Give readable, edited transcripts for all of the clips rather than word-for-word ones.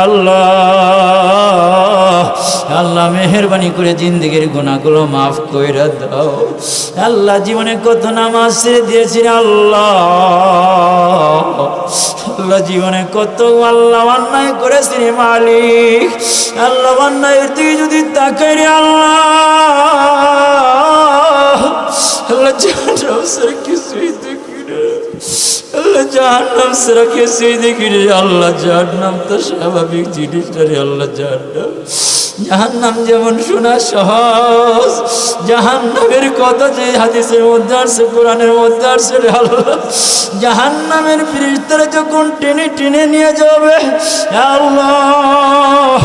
আল্লাহ আল্লাহ মেহেরবানি করে জিন্দেগির গুনাহগুলো মাফ কইরা দাও। আল্লাহ জীবনে কত নামাজ ছেড়ে দিয়েছি আল্লাহ, আল্লাহ জীবনে কত আল্লাহ অন্যায় করেছি রে মালিক। আল্লাহ অন্যায়ের দিকে যদি তাকাই রে আল্লাহ, আল্লাহ জাহান্নাম ছাড়া কিছুই দেখি না, আল্লাহ জাহান্নাম ছাড়া কিছুই দেখি রে আল্লাহ। জাহান্নাম তো স্বাভাবিক জিনিস রে আল্লাহ। জাহান্নাম যেমন শোনা সহজ, জাহান্নামের কথা যে হাদিসের মধ্যে আসছে, কোরআনের মধ্যে আসছে রে আল্লাহ, জাহান্নামের ফেরেশতারা যখন টেনে টেনে নিয়ে যাবে আল্লাহ,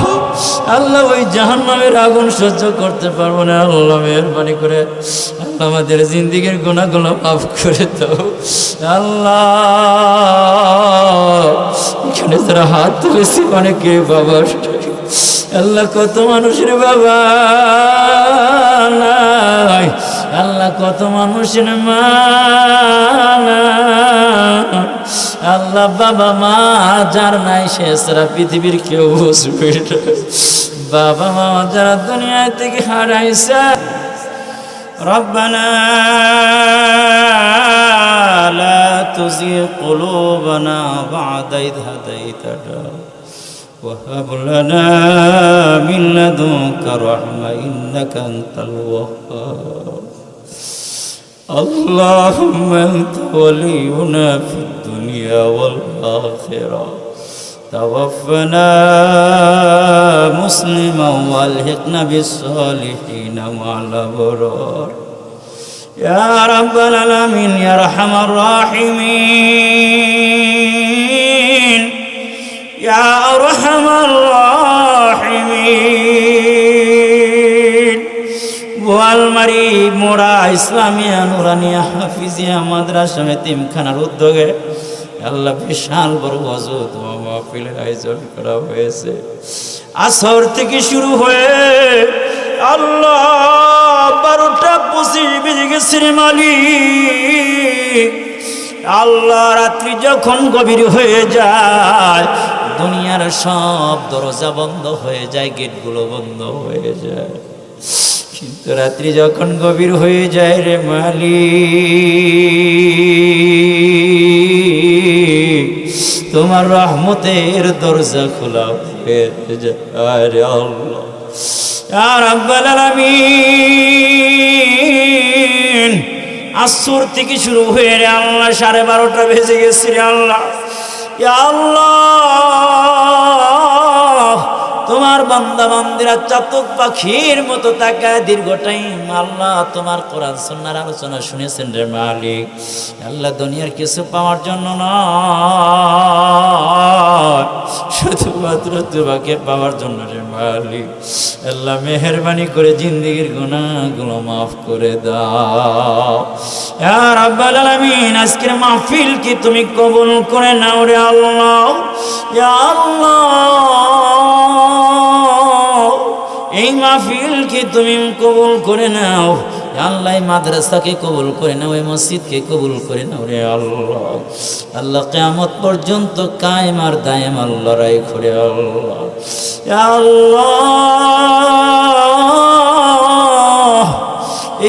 আল্লাহ ওই জাহান্নামের আগুন সহ্য করতে পারবো না। আল্লাহ মেহেরবানি করে আল্লাহ আমাদের জিন্দেগির গুনাহগুলো মাফ করে দাও আল্লাহ। এখানে যারা হাত তুলেছি অনেকে বাবা, আল্লাহ কত মানুষের বাবা নাই, আল্লাহ কত মানুষের মা নাই, আল্লাহ বাবা মা যার নাই সে সারা পৃথিবীর কেউ বুঝবে না। বাবা মা যারা দুনিয়া থেকে হারাইছে, রব্বানা লা তুযিগ কুলুবানা বা'দা ইয হাদাইতানা وهب لنا من لدنك رحمة إنك أنت الوهاب. اللهم أنت ولينا في الدنيا والآخرة، توفنا مسلما والحقنا بالصالحين مع الأبرار يا رب العالمين يا أرحم الراحمين يا أرحم الراحمين। বোয়ালমারি মোড়া ইসলামিয়া নুরানিয়া হাফিজিয়া মাদ্রাসা এতিমখানার উদ্যোগে আল্লাহ বিশাল বড় ওয়াজ ও মাহফিলের আয়োজন করা হয়েছে। আসর থেকে শুরু হয়ে আল্লাহ 12টা 25 বেজে গেছে রে মালিক। আল্লাহ রাত্রি যখন গভীর হয়ে যায়, দুনিয়ার সব দরজা বন্ধ হয়ে যায়, গেটগুলো বন্ধ হয়ে যায়, কিন্তু রাত্রি যখন গভীর হয়ে যায় রে মালিক, তোমার রহমতের দরজা খোলা হয়ে যায় রে আল্লাহ ইয়া রাব্বাল আলামিন। আসর থেকে শুরু হয়ে রে আল্লাহ 12:30 বেজে গেছে রে আল্লাহ। ইয়া আল্লাহ, তোমার বান্দা বান্দিরা চাতক পাখির মতো তাকায় দীর্ঘ টাইম আল্লাহ তোমার কোরআন সুন্নাহর আলোচনা শুনেছেন রে মালিক। আল্লাহ দুনিয়ার কিছু পাওয়ার জন্য নয়, শুধুমাত্র তোমাকে পাওয়ার জন্য রে মালিক। আল্লাহ মেহেরবানি করে জিন্দেগির গুনাহগুলো মাফ করে দাও ইয়া রাব্বাল আলামিন। আজকের মাহফিল কি তুমি কবুল করে নাও রে আল্লাহ ইয়া আল্লাহ। এই মাহফিল কি তুমি কবুল করে নাও আল্লাহ। মাদ্রাসাকে কবুল করে নাও, এই মসজিদকে কবুল করে নাও রে আল্লাহ। আল্লাহ কিয়ামত পর্যন্ত কায়েম আর দায়েম আল্লাহ রাই করে আল্লাহ ইয়া আল্লাহ।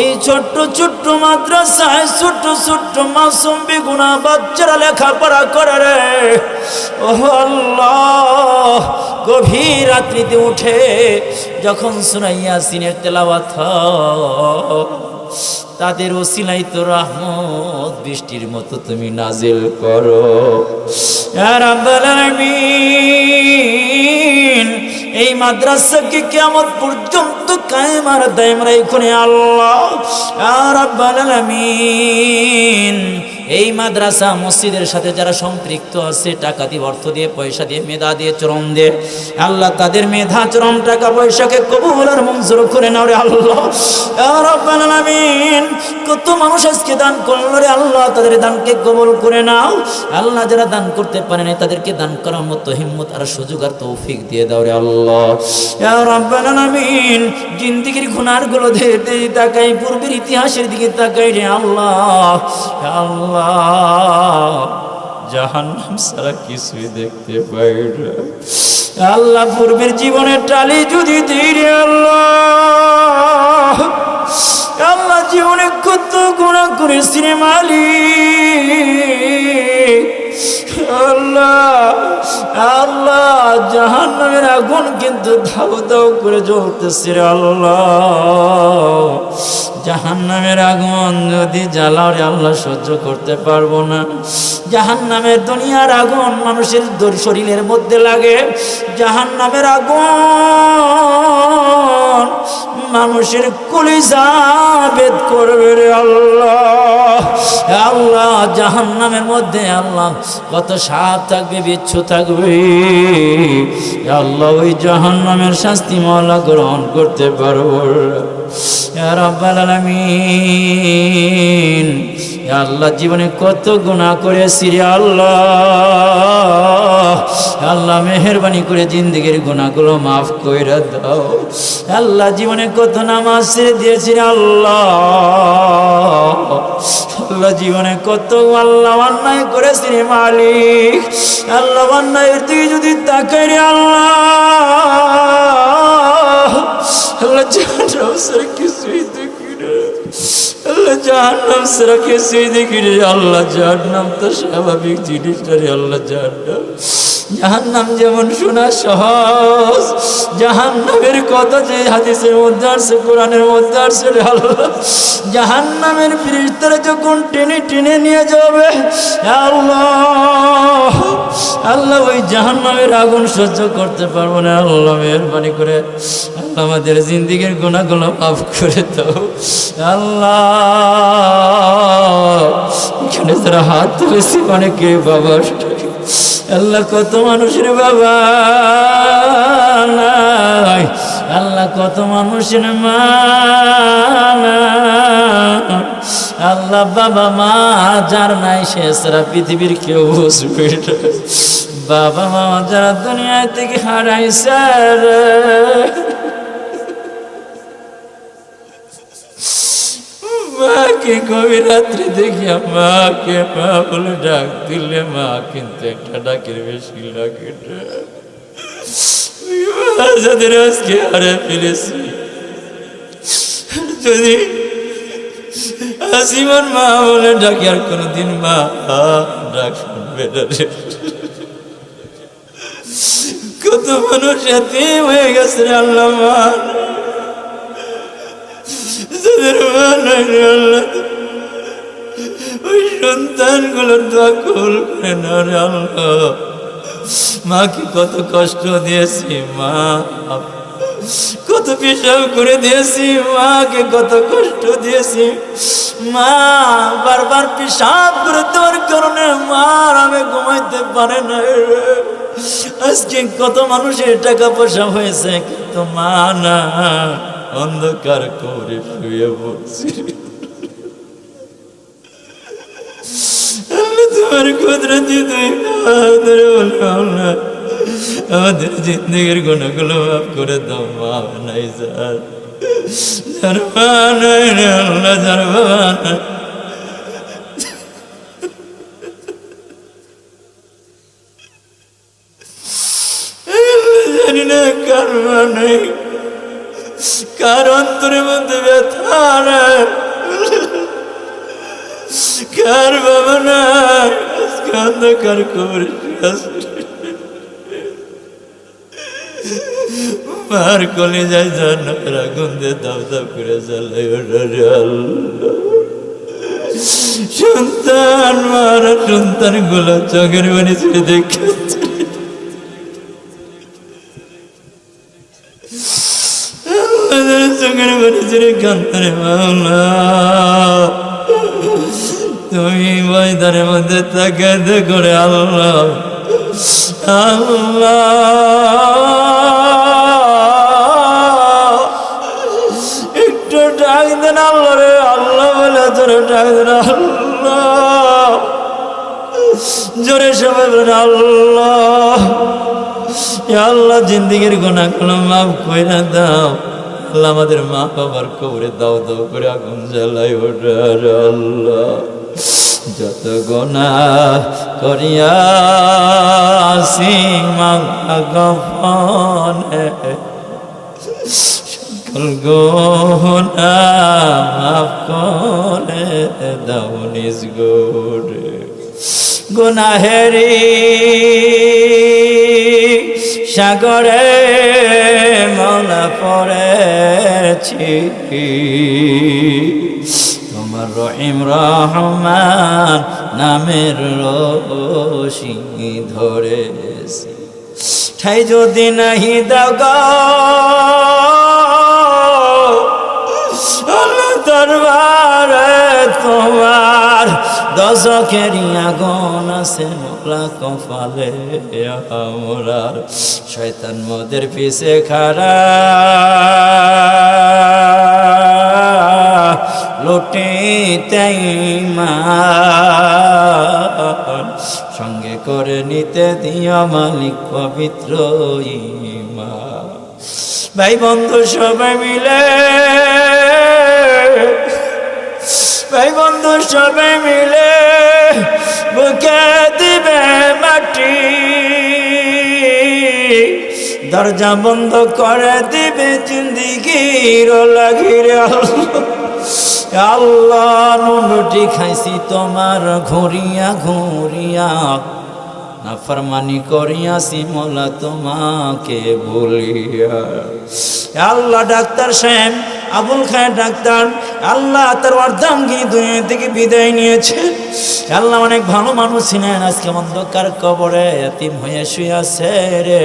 এই ছোট্ট ছোট্ট মাদ্রাসায় ছোট্ট ছোট্ট মাসুম বেগুনা বাচ্চারা লেখাপড়া করে রে ও আল্লাহ। গভীর রাত্রিতে উঠে যখন সূরা ইয়াসিনের তেলাওয়াত হয়, তাদের ওসিলায় তো রহমত বৃষ্টির মতো তুমি নাজিল করো ইয়া রাব্বাল আলামিন। এই মাদ্রাসাকে কিয়ামত পর্যন্ত কায়েম আর দায়েম রাখো আল্লাহ ইয়া রাব্বাল আলামিন। এই মাদ্রাসা মসজিদের সাথে যারা সম্পৃক্ত আছে, টাকা দিয়ে, অর্থ দিয়ে, পয়সা দিয়ে, মেধা দিয়ে, চরম দিয়ে, আল্লাহ তাদের মেধা, চরম, টাকা পয়সাকে কবুল আর মঞ্জুর করে নাও রে আল্লাহ ইয়া রাব্বাল আলামিন। কত মানুষ আজকে দান করলো রে আল্লাহ, তাদের দানকে কবুল করে নাও আল্লাহ। যারা দান করতে পারে না তাদেরকে দান করার মতো হিম্মত আর সুযোগ আর তৌফিক দিয়ে দাও রে আল্লাহ ইয়া রাব্বাল আলামিন। জিন্দেগির গুনাহগুলো ধীরে তাকাই, পূর্বের ইতিহাসের দিকে তাকাই রে আল্লাহ ইয়া আল্লাহ। জাহান্নাম ছাড়া কিছুই দেখতে পাই না। আল্লাহ পূর্বের জীবনের টালি যদি দিই রে আল্লাহ, আল্লাহ জীবনে কত গুনাহ করেছি রে মালিক। আল্লাহ আল্লাহ জাহান্নামের আগুন কিন্তু দাউ দাউ করে জ্বলতেছে রে আল্লাহ। জাহান্নামের আগুন যদি জ্বালাও রে আল্লাহ সহ্য করতে পারবো না। জাহান্নামের দুনিয়ার আগুন মানুষের শরীরের মধ্যে লাগে, জাহান্নামের আগুন মানুষের কলিজা ভেদ করবে রে আল্লাহ। আল্লাহ জাহান্নামের মধ্যে আল্লাহ কত সাপ থাকবে, বিচ্ছু থাকবে। আল্লাহ ওই জাহান্নামের শাস্তি মাওলা গ্রহণ করতে পারবো ইয়া রাব্বাল আলামিন। আল্লাহ জীবনে কত গুনাহ করেছি রে আল্লাহ। আল্লাহ মেহেরবানি করে জিন্দেগির গুনাহগুলো মাফ কইরা দাও। আল্লাহ জীবনে কত নামাজ ছেড়ে দিয়েছি রে আল্লাহ। আল্লাহ জীবনে কত আল্লাহ অন্যায় করেছি রে মালিক। আল্লাহ অন্যায়ের দিকে যদি তাকাই রে আল্লাহ, আল্লাহ জাহান্নাম ছাড়া কিছুই দেখি না। আল্লাহ জাহান্নাম ছাড়া কিছুই দেখি রে আল্লাহ। জাহান্নাম তো স্বাভাবিক জিনিস না রে আল্লাহ। জাহান্নাম যেমন শোনা সহজ, জাহান্নামের কথা যে হাদিসের মধ্যে আসছে, কোরআনের মধ্যে আসছে রে আল্লাহ। জাহান্নামের ফেরেশতারা যখন টেনে টেনে নিয়ে যাবে আল্লাহ, আল্লাহ ওই জাহান্নামের আগুন সহ্য করতে পারবো না। আল্লাহ মেহেরবানি করে আল্লাহ আমাদের জিন্দেগির গুনাহগুলো মাফ করে দাও আল্লাহ। এখানে যারা হাত তুলেছি অনেকে বাবা, আল্লাহ কত মানুষের বাবা নাই, আল্লাহ কত মানুষের মা নাই। আল্লাহ বাবা মা যার নাই সে সারা পৃথিবীর কেউ বুঝবে না। বাবা মা যারা দুনিয়া থেকে হারাইছে মাকে গভীর রাত্রি দেখিয়া মাকে মা বলে ডাক দিলে মা কিন্তু একটা ডাকের বেশি লাগে না। যাদের আজকে হারে ফেলেছি, যদি জীবন মা বলে ডাকি আর কোনদিন মা ডাক শুনবে না রে। কত মানুষ এতিম হয়ে গেছে রে আল্লাহ। মা যাদের মা নাই রে আল্লাহ, ওই সন্তানগুলোর দোয়া কবুল করে না রে আল্লাহ। মাকে কত কষ্ট দিয়েছি, মা কত পেশাব করে দিয়েছি, মাকে কত কষ্ট দিয়েছি। মা বারবার পেশাব করে দেওয়ার কারণে মার আমি ঘুমাইতে পারে না। আজকে কত মানুষের টাকা পয়সা হয়েছে কিন্তু মা না, অন্ধকার করে শুয়ে পড়ছি। তোমার কুদরতি তুই আমাদের জিন্দগির গুণাগুলো মাফ করে দাও। মা নাই যার মা নাই রে আল্লাহ, যার বাবা নাই, জানি না কার মা নাই, কার অন্তরের মধ্যে ব্যথা নাই, কার বাবা নাই, অন্ধকার করে মার কলে যায় জান্নাতের আগুন দিয়ে দাও দাও করে জ্বালাই ওরে আল্লাহ। সন্তান মারা সন্তান গুলো চোখের পানি ছেড়ে দেখে চোখের পানি ছেড়ে কান্তারে মাওলা, তুমি ময়দানের মধ্যে তাকাতে করে আল্লাহ আল্লাহ একটু ডাক দেন আল্লাহ রে আল্লাহ বলে জোরে ডাক দেন আল্লাহ, জোরে সবাই বলেন আল্লাহ। আল্লাহ জিন্দেগির গুনাহগুলো মাফ কইরা দাও আল্লাহ। আমাদের মা বাবার কবরে দাও দাও করে আগুন জ্বালাই ওঠার আল্লাহ। যত গুনাহ করিয়াছি গোপনে সকল গুনাহ মাফ করে দাও নিজ গরে গুনাহেরি সাগরে মৌলা পড়েছি তোমার রহিম রহমান নামের রশি ধরেছি ঠাই যদি নাহি দাও গো দরবারে তোমার দশকেরই আগুন আছে মোলা কপালে আমরার শয়তান মোদের পিছে খাড়া লুটিতে ঈমান সঙ্গে করে নিতে দিও মালিক পবিত্র ঈমান ভাই বন্ধু সবাই মিলে ভাই বন্ধু সবাই মিলে বুকে দিবে মাটি দরজা বন্ধ করে দিবে জিন্দিগির লাগিরে আল্লাহ নুনটি খাইছি তোমার ঘুরিয়া ঘুরিয়া নাফরমানি করিয়াছি মোলা তোমাকে বলিয়া আল্লাহ ডাক্তার সাহেব আবুল খায়ের ডাক্তার আল্লাহ তার অর্ধাঙ্গিনী দুনিয়া থেকে বিদায় নিয়েছেন আল্লাহ অনেক ভালো মানুষ ছিলেন আজকে অন্ধকার কবরে এতিম হয়ে শুয়ে আছে রে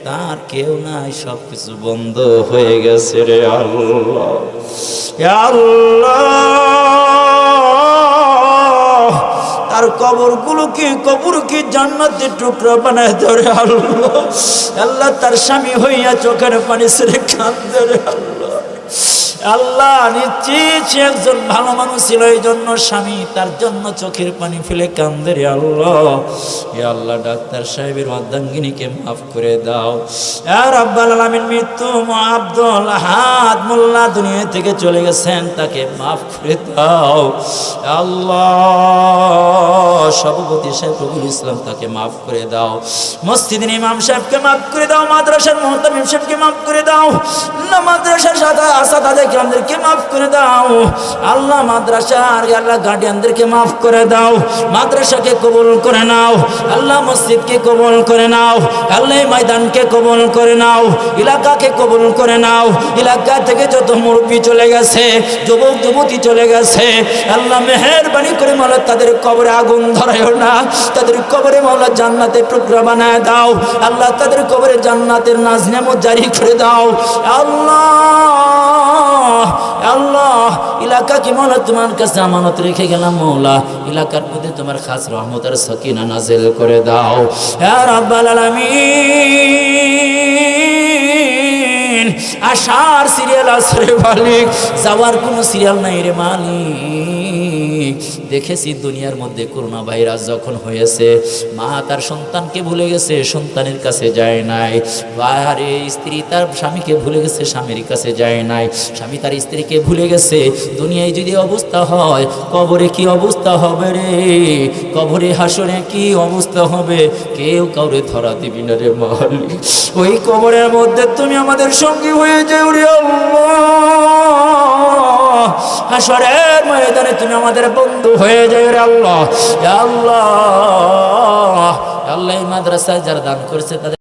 তার কেউ নাই সবকিছু বন্ধ হয়ে গেছে রে আল্লাহ আল্লাহ তার কবরকে জান্নাতের টুকরা বানায় ধরে আল্লাহ আল্লাহ তার স্বামী হইয়া চোখের পানি ছেড়ে কাঁদে রে আল্লাহ আল্লাহ নিশ্চিত সে একজন ভালো মানুষ ছিল এই জন্য স্বামী তার জন্য চোখের পানি ফেলে কান্দে রে আল্লাহ এ আল্লাহ ডাক্তার সাহেবের অর্ধাঙ্গিনীকে মাফ করে দাও ইয়া রাব্বাল আলামিন মৃত্যু আব্দুল আহাদ মোল্লা দুনিয়া থেকে চলে গেছেন তাকে মাফ করে দাও আল্লাহ সভাপতি সাহেব রবিউল ইসলাম তাকে মাফ করে দাও মসজিদের ইমাম সাহেবকে মাফ করে দাও মাদ্রাসার মুহতামিম সাহেবকে মাফ করে দাও আল্লাহ মাদ্রাসার সাথে আমাদেরকে মাফ করে দাও আল্লাহ মাদ্রাসার আল্লাহ গার্ডিয়ানদেরকে মাফ করে দাও মাদ্রাসাকে কবুল করে নাও আল্লাহ মসজিদকে কবুল করে নাও আল্লাহ ময়দানকে কবুল করে নাও এলাকাকে কবুল করে নাও এলাকা থেকে যত মুরব্বী চলে গেছে যুবক যুবতী চলে গেছে আল্লাহ মেহেরবানি করে মাওলা তাদের কবরে আগুন ধরায়ও না তাদের কবরে মাওলা জান্নাতের টুকরা বানায় দাও আল্লাহ তাদের কবরে জান্নাতের নাজ নেয়ামত জারি করে দাও আল্লাহ এলাকাকে মাওলা তোমার কাছে আমানত রেখে গেলাম মাওলা এলাকার মধ্যে তোমার খাস রহমত আর সাকিনা নাযিল করে দাও ইয়া রাব্বাল আলামিন আশার সিরিয়াল আছে রে মালিক যাওয়ার কোনো সিরিয়াল নাই রে মালিক দেখেছি দুনিয়ার মধ্যে করোনা ভাইরাস যখন হয়েছে মা তার সন্তানকে ভুলে গেছে সন্তানের কাছে যায় নাই আরে স্ত্রী তার স্বামীকে ভুলে গেছে স্বামীর কাছে যায় নাই স্বামী তার স্ত্রীকে ভুলে গেছে দুনিয়ায় যদি অবস্থা হয় কবরে কি অবস্থা হবে রে কবরে হাসরে কি অবস্থা হবে কেউ কাউরে ধরা দিবি না রে মালিক ওই কবরের মধ্যে তুমি আমাদের সঙ্গী হয়ে যাও রে আল্লাহ হাসরের ময়দানে তুমি আমাদের বন্ধু হয়ে যাও রে আল্লাহ আল্লাহ আল্লাহ মাদ্রাসায় যারা দান করেছে তাদের